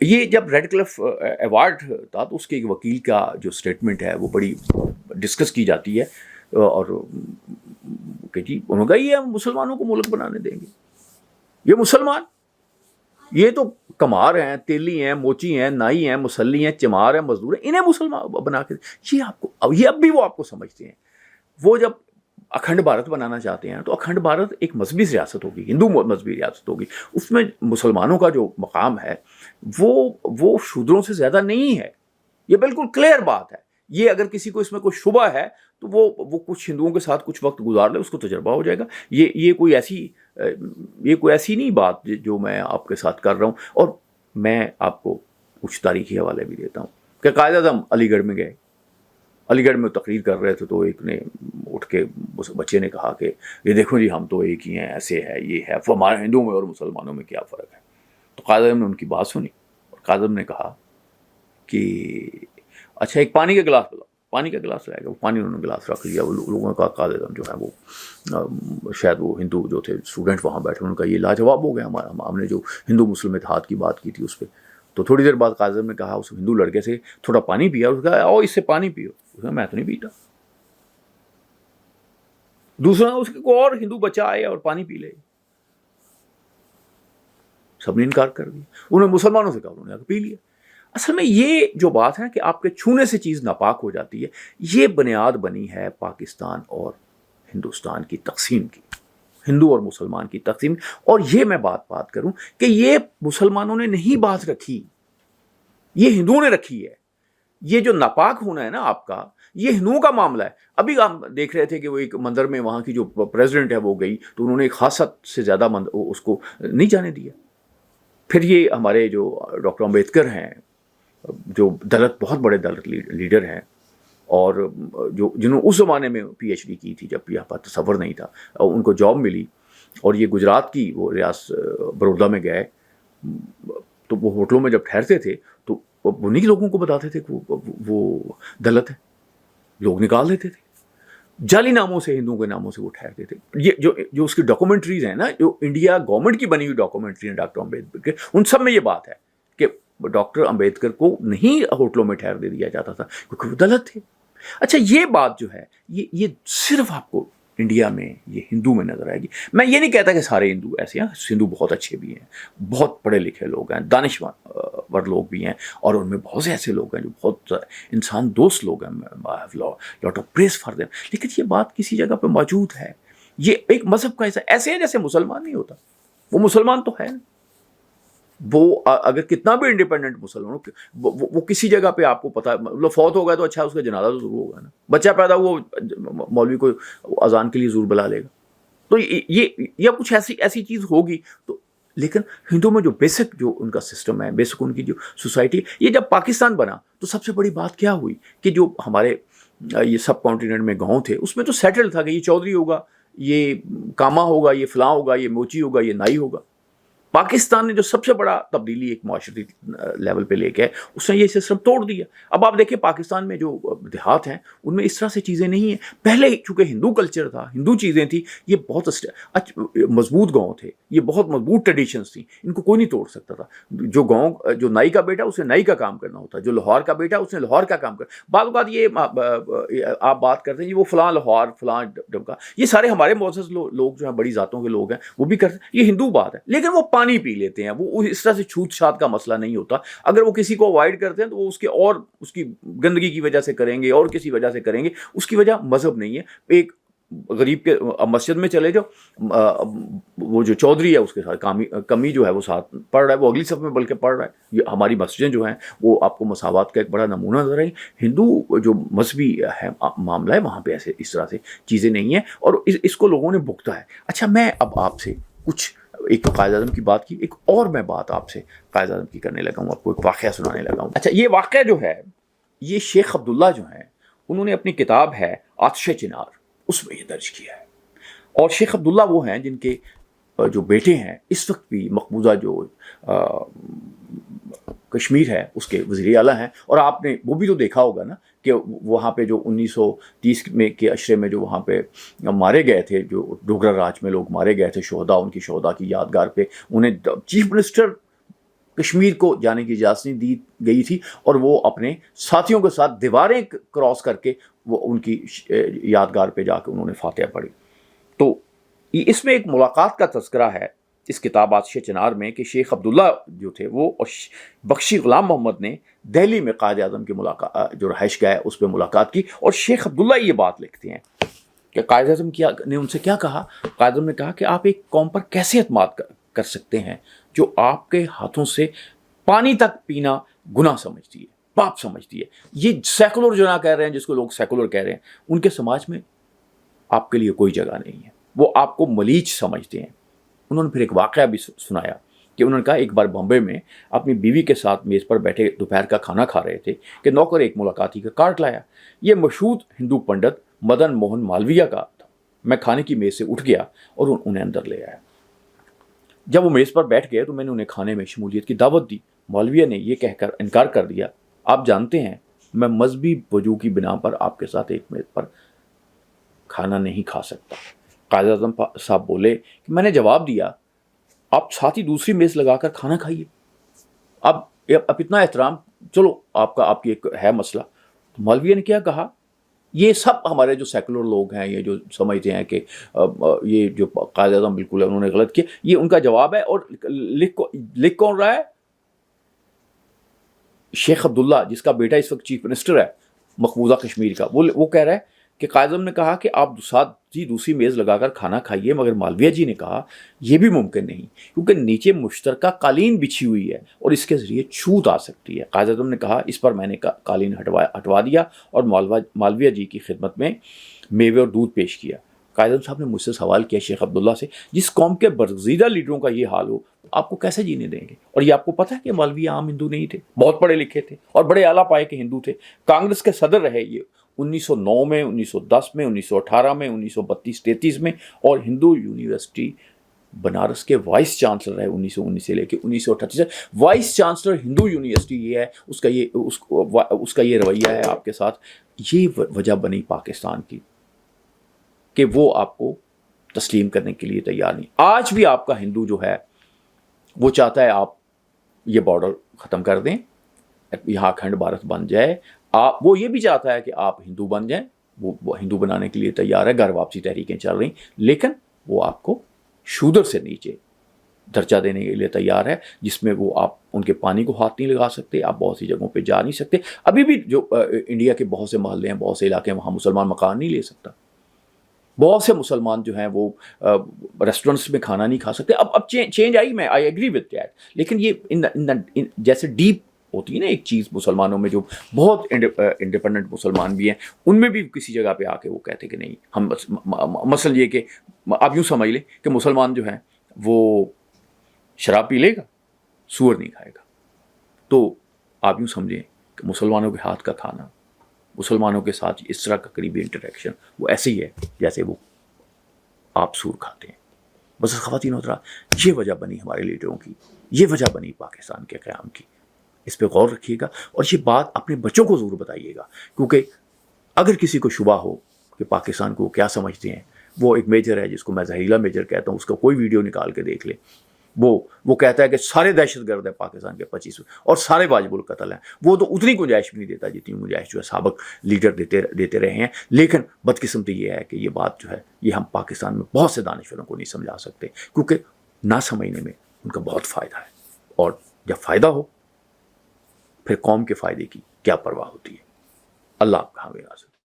یہ جب ریڈ کلف ایوارڈ تھا تو اس کے ایک وکیل کا جو اسٹیٹمنٹ ہے وہ بڑی ڈسکس کی جاتی ہے، اور کہ جی انہوں نے کہا یہ ہم مسلمانوں کو ملک بنانے دیں گے، یہ مسلمان، یہ تو کمار ہیں، تیلی ہیں، موچی ہیں، نائی ہیں، مسلی ہیں، چمار ہیں، مزدور ہیں، انہیں مسلمان بنا کے یہ آپ کو، یہ اب بھی وہ آپ کو سمجھتے ہیں۔ وہ جب اکھنڈ بھارت بنانا چاہتے ہیں تو اکھنڈ بھارت ایک مذہبی ریاست ہوگی، ہندو مذہبی ریاست ہوگی، اس میں مسلمانوں کا جو مقام ہے وہ شودروں سے زیادہ نہیں ہے، یہ بالکل کلیئر بات ہے۔ یہ اگر کسی کو اس میں کوئی شبہ ہے تو وہ کچھ ہندوؤں کے ساتھ کچھ وقت گزار لے، اس کو تجربہ ہو جائے گا۔ یہ کوئی ایسی نہیں بات جو میں آپ کے ساتھ کر رہا ہوں۔ اور میں آپ کو کچھ تاریخی حوالے بھی دیتا ہوں کہ قائد اعظم علی گڑھ میں گئے، علی گڑھ میں تقریر کر رہے تھے تو ایک نے اٹھ کے بچے نے کہا کہ یہ دیکھو جی ہم تو ایک ہی ہیں، ایسے ہے، یہ ہے، ہمارے ہندوؤں میں اور مسلمانوں میں کیا فرق ہے؟ تو قائد اعظم نے ان کی بات سنی اور قائد اعظم نے کہا کہ اچھا ایک پانی کا گلاس پلاؤ، پانی کا گلاس لائے گا، وہ پانی انہوں نے گلاس رکھ لیا۔ وہ لوگوں نے کہا قائد اعظم جو ہے وہ شاید وہ ہندو جو تھے اسٹوڈنٹ وہاں بیٹھے، انہوں نے کہا یہ لاجواب ہو گیا ہمارا، ہم نے جو ہندو مسلم اتحاد کی بات کی تھی اس پہ۔ تو تھوڑی دیر بعد قائد اعظم نے کہا اس ہندو لڑکے سے تھوڑا پانی پیا، اس نے کہا آؤ اس سے پانی پیو، اس نے کہا میں تو نہیں پیتا۔ دوسرا اس کے کوئی اور ہندو بچہ آئے اور پانی پی لے، سب نے انکار کر دیا۔ انہوں نے مسلمانوں سے کہا، انہوں نے پی لیا۔ اصل میں یہ جو بات ہے نا کہ آپ کے چھونے سے چیز ناپاک ہو جاتی ہے، یہ بنیاد بنی ہے پاکستان اور ہندوستان کی تقسیم کی، ہندو اور مسلمان کی تقسیم۔ اور یہ میں بات کروں کہ یہ مسلمانوں نے نہیں بات رکھی، یہ ہندوؤں نے رکھی ہے۔ یہ جو ناپاک ہونا ہے نا آپ کا، یہ ہندوؤں کا معاملہ ہے۔ ابھی ہم دیکھ رہے تھے کہ وہ ایک مندر میں وہاں کی جو پریزیڈنٹ ہے وہ گئی تو انہوں نے ایک خاص حد سے زیادہ اس کو نہیں جانے دیا۔ پھر یہ ہمارے جو ڈاکٹر امبیڈکر ہیں، جو بہت بڑے دلت لیڈر ہیں، اور جنہوں اس زمانے میں پی ایچ ڈی کی تھی جب یہاں پر تصور نہیں تھا، ان کو جاب ملی، اور یہ گجرات کی وہ ریاست بڑودہ میں گئے تو وہ ہوٹلوں میں جب ٹھہرتے تھے تو وہ نہیں لوگوں کو بتاتے تھے کہ وہ دلت ہے، لوگ نکال دیتے تھے، جعلی ناموں سے، ہندوؤں کے ناموں سے وہ ٹھہرتے تھے۔ یہ جو اس کی ڈاکومنٹریز ہیں نا، جو انڈیا گورنمنٹ کی بنی ہوئی ڈاکومنٹری ہیں ڈاکٹر امبیڈکر کے، ان سب میں یہ بات ہے کہ ڈاکٹر امبیڈکر کو نہیں ہوٹلوں میں ٹھہرنے دیا جاتا تھا کیونکہ وہ دلت تھے۔ اچھا یہ بات جو ہے یہ صرف آپ کو انڈیا میں، یہ ہندو میں نظر آئے گی۔ میں یہ نہیں کہتا کہ سارے ہندو ایسے ہیں، ہندو بہت اچھے بھی ہیں، بہت پڑھے لکھے لوگ ہیں، دانشور لوگ بھی ہیں، اور ان میں بہت سے ایسے لوگ ہیں جو بہت انسان دوست لوگ ہیں، lot of praise for them. لیکن یہ بات کسی جگہ پہ موجود ہے، یہ ایک مذہب کا ایسے ہے جیسے مسلمان نہیں ہوتا، وہ مسلمان تو ہے، وہ اگر کتنا بھی انڈیپینڈنٹ مسلمان ہو، وہ کسی جگہ پہ آپ کو پتا ہے فوت ہو گیا تو اچھا اس کا جنازہ تو ضرور ہوگا نا، بچہ پیدا ہوا مولوی کو اذان کے لیے ضرور بلا لے گا، تو یہ کچھ ایسی چیز ہوگی۔ تو لیکن ہندو میں جو بیسک جو ان کا سسٹم ہے، بیسک ان کی جو سوسائٹی، یہ جب پاکستان بنا تو سب سے بڑی بات کیا ہوئی کہ جو ہمارے یہ سب کانٹیننٹ میں گاؤں تھے اس میں تو سیٹل تھا کہ یہ چودھری ہوگا، یہ کاما ہوگا، یہ فلاں ہوگا، یہ موچی ہوگا، یہ نائی ہوگا۔ پاکستان نے جو سب سے بڑا تبدیلی ایک معاشرتی لیول پہ لے کے اس نے یہ سسٹم توڑ دیا۔ اب آپ دیکھیں پاکستان میں جو دیہات ہیں ان میں اس طرح سے چیزیں نہیں ہیں۔ پہلے چونکہ ہندو کلچر تھا، ہندو چیزیں تھیں، یہ بہت مضبوط گاؤں تھے، یہ بہت مضبوط ٹریڈیشنز تھیں، ان کو کوئی نہیں توڑ سکتا تھا۔ جو نائی کا بیٹا اسے نائی کا کام کرنا ہوتا، جو لاہور کا بیٹا اس نے لاہور کا کام کرنا۔ بعض اوقات یہ آپ بات کرتے ہیں یہ وہ فلاں لاہور فلاں ڈبکا، یہ سارے ہمارے معزز لوگ جو ہیں، بڑی ذاتوں کے لوگ ہیں، وہ بھی کرتے ہیں، یہ ہندو بات ہے۔ لیکن وہ پانی پی لیتے ہیں، وہ اس طرح سے چھوت چھات کا مسئلہ نہیں ہوتا۔ اگر وہ کسی کو اوائڈ کرتے ہیں تو وہ اس کی گندگی کی وجہ سے کریں گے اور کسی وجہ سے کریں گے، اس کی وجہ مذہب نہیں ہے۔ ایک غریب کے مسجد میں چلے جاؤ، وہ جو چودھری ہے اس کے ساتھ کمی جو ہے وہ ساتھ پڑھ رہا ہے، وہ اگلی صف میں بلکہ پڑھ رہا ہے۔ یہ ہماری مسجدیں جو ہیں وہ آپ کو مساوات کا ایک بڑا نمونہ نظر آئیں۔ ہندو جو مذہبی ہے معاملہ ہے وہاں پہ ایسے اس طرح سے چیزیں نہیں ہیں، اور اس کو لوگوں نے بھگتا ہے۔ اچھا میں اب آپ سے کچھ، ایک تو قائد اعظم کی بات کی، ایک اور میں بات آپ سے قائد اعظم کی کرنے لگا ہوں، آپ کو ایک واقعہ سنانے لگا ہوں۔ اچھا یہ واقعہ جو ہے یہ شیخ عبداللہ جو ہیں انہوں نے اپنی کتاب ہے آتش چنار اس میں یہ درج کیا ہے۔ اور شیخ عبداللہ وہ ہیں جن کے جو بیٹے ہیں اس وقت بھی مقبوضہ جو کشمیر ہے اس کے وزیر اعلیٰ ہیں، اور آپ نے وہ بھی تو دیکھا ہوگا نا کہ وہاں پہ جو 1930 میں کے عشرے میں جو وہاں پہ مارے گئے تھے، جو ڈوگرا راج میں لوگ مارے گئے تھے، شہداء، ان کی شہداء کی یادگار پہ انہیں چیف منسٹر کشمیر کو جانے کی اجازت نہیں دی گئی تھی، اور وہ اپنے ساتھیوں کے ساتھ دیواریں کراس کر کے وہ ان کی یادگار پہ جا کے انہوں نے فاتحہ پڑھی۔ تو اس میں ایک ملاقات کا تذکرہ ہے اس کتاب آتش چنار میں کہ شیخ عبداللہ جو تھے وہ اور بخشی غلام محمد نے دہلی میں قائد اعظم کی ملاقات جو رہائش گاہ ہے اس پہ ملاقات کی، اور شیخ عبداللہ یہ بات لکھتے ہیں کہ قائد اعظم نے ان سے کیا کہا۔ قائد اعظم نے کہا کہ آپ ایک قوم پر کیسے اعتماد کر سکتے ہیں جو آپ کے ہاتھوں سے پانی تک پینا گناہ سمجھتی ہے، پاپ سمجھتی ہے۔ یہ سیکولر جو نہ کہہ رہے ہیں، جس کو لوگ سیکولر کہہ رہے ہیں، ان کے سماج میں آپ کے لیے کوئی جگہ نہیں ہے، وہ آپ کو ملیچ سمجھتے ہیں۔ انہوں نے پھر ایک واقعہ بھی سنایا کہ انہوں نے کہا ایک بار بمبے میں اپنی بیوی کے ساتھ میز پر بیٹھے دوپہر کا کھانا کھا رہے تھے کہ نوکر ایک ملاقاتی کا کارڈ لایا۔ یہ مشہور ہندو پنڈت مدن موہن مالویہ کا تھا۔ میں کھانے کی میز سے اٹھ گیا اور انہیں اندر لے آیا۔ جب وہ میز پر بیٹھ گئے تو میں نے انہیں کھانے میں شمولیت کی دعوت دی۔ مالویہ نے یہ کہہ کر انکار کر دیا، آپ جانتے ہیں میں مذہبی وجوہ کی بنا پر آپ کے ساتھ ایک میز پر کھانا نہیں کھا سکتا۔ قائد اعظم صاحب بولے کہ میں نے جواب دیا آپ ساتھ ہی دوسری میز لگا کر کھانا کھائیے، اب اتنا احترام، چلو آپ کی ایک ہے مسئلہ۔ تو مولوی نے کیا کہا، یہ سب ہمارے جو سیکولر لوگ ہیں، یہ جو سمجھتے ہیں کہ یہ جو قائد اعظم بالکل ہے انہوں نے غلط کیا، یہ ان کا جواب ہے۔ اور لکھ کون رہا ہے؟ شیخ عبداللہ، جس کا بیٹا اس وقت چیف منسٹر ہے مقبوضہ کشمیر کا، وہ کہہ رہا ہے کہ قائد اعظم نے کہا کہ آپ ساتھ جی دوسری میز لگا کر کھانا کھائیے، مگر مالویہ جی نے کہا یہ بھی ممکن نہیں کیونکہ نیچے مشترکہ قالین بچھی ہوئی ہے اور اس کے ذریعے چھوت آ سکتی ہے۔ قائد اعظم نے کہا اس پر میں نے قالین ہٹوا دیا اور مالویہ جی کی خدمت میں میوے اور دودھ پیش کیا۔ قائد اعظم صاحب نے مجھ سے سوال کیا شیخ عبداللہ سے، جس قوم کے برگزیدہ لیڈروں کا یہ حال ہو آپ کو کیسے جینے دیں گے؟ اور یہ آپ کو پتہ ہے کہ مولوی عام ہندو نہیں تھے، بہت پڑھے لکھے تھے اور بڑے اعلیٰ پائے کے ہندو تھے، کانگریس کے صدر رہے یہ 1909 میں، 1910 میں، 1918 میں، 1932-33 میں، اور ہندو یونیورسٹی بنارس کے وائس چانسلر رہے 1919 سے لے کے 1938 سے۔ وائس چانسلر ہندو یونیورسٹی یہ ہے، اس کا یہ رویہ ہے آپ کے ساتھ۔ یہ وجہ بنی پاکستان کی کہ وہ آپ کو تسلیم کرنے کے لیے تیار نہیں۔ آج بھی آپ کا ہندو جو ہے وہ چاہتا ہے آپ یہ بارڈر ختم کر دیں، یہاں اکھنڈ بھارت بن جائے۔ وہ یہ بھی چاہتا ہے کہ آپ ہندو بن جائیں، وہ ہندو بنانے کے لیے تیار ہے، گھر واپسی تحریکیں چل رہی، لیکن وہ آپ کو شودر سے نیچے درجہ دینے کے لیے تیار ہے، جس میں وہ آپ ان کے پانی کو ہاتھ نہیں لگا سکتے، آپ بہت سی جگہوں پہ جا نہیں سکتے۔ ابھی بھی جو انڈیا کے بہت سے محلے ہیں، بہت سے علاقے ہیں، وہاں مسلمان مکان نہیں لے سکتا، بہت سے مسلمان جو ہیں وہ ریسٹورنٹس میں کھانا نہیں کھا سکتے۔ اب چینج آئی، میں آئی ایگری وتھ دیٹ، لیکن یہ جیسے ڈیپ ہوتی ہے نا ایک چیز مسلمانوں میں، جو بہت انڈیپینڈنٹ مسلمان بھی ہیں، ان میں بھی کسی جگہ پہ آ کے وہ کہتے کہ نہیں ہم، مثلا یہ کہ آپ یوں سمجھ لیں کہ مسلمان جو ہیں وہ شراب پی لے گا، سور نہیں کھائے گا، تو آپ یوں سمجھیں کہ مسلمانوں کے ہاتھ کا کھانا، مسلمانوں کے ساتھ اس طرح کا قریبی انٹریکشن وہ ایسے ہی ہے جیسے وہ آپ سور کھاتے ہیں۔ بس خواتین و حضرات، یہ وجہ بنی ہمارے لیڈروں کی، یہ وجہ بنی پاکستان کے قیام کی۔ اس پہ غور رکھیے گا اور یہ بات اپنے بچوں کو ضرور بتائیے گا، کیونکہ اگر کسی کو شبہ ہو کہ پاکستان کو کیا سمجھتے ہیں، وہ ایک میجر ہے جس کو میں زہریلا میجر کہتا ہوں، اس کا کوئی ویڈیو نکال کے دیکھ لے، وہ کہتا ہے کہ سارے دہشت گرد ہیں پاکستان کے 25 اور سارے واجب القتل ہیں۔ وہ تو اتنی گنجائش بھی نہیں دیتا جتنی گنجائش جو ہے سابق لیڈر دیتے رہے ہیں، لیکن بدقسمتی یہ ہے کہ یہ بات جو ہے یہ ہم پاکستان میں بہت سے دانشوروں کو نہیں سمجھا سکتے، کیونکہ نہ سمجھنے میں ان کا بہت فائدہ ہے، اور جب فائدہ ہو پھر قوم کے فائدے کی کیا پرواہ ہوتی ہے۔ اللہ آپ کا حامی ناصر۔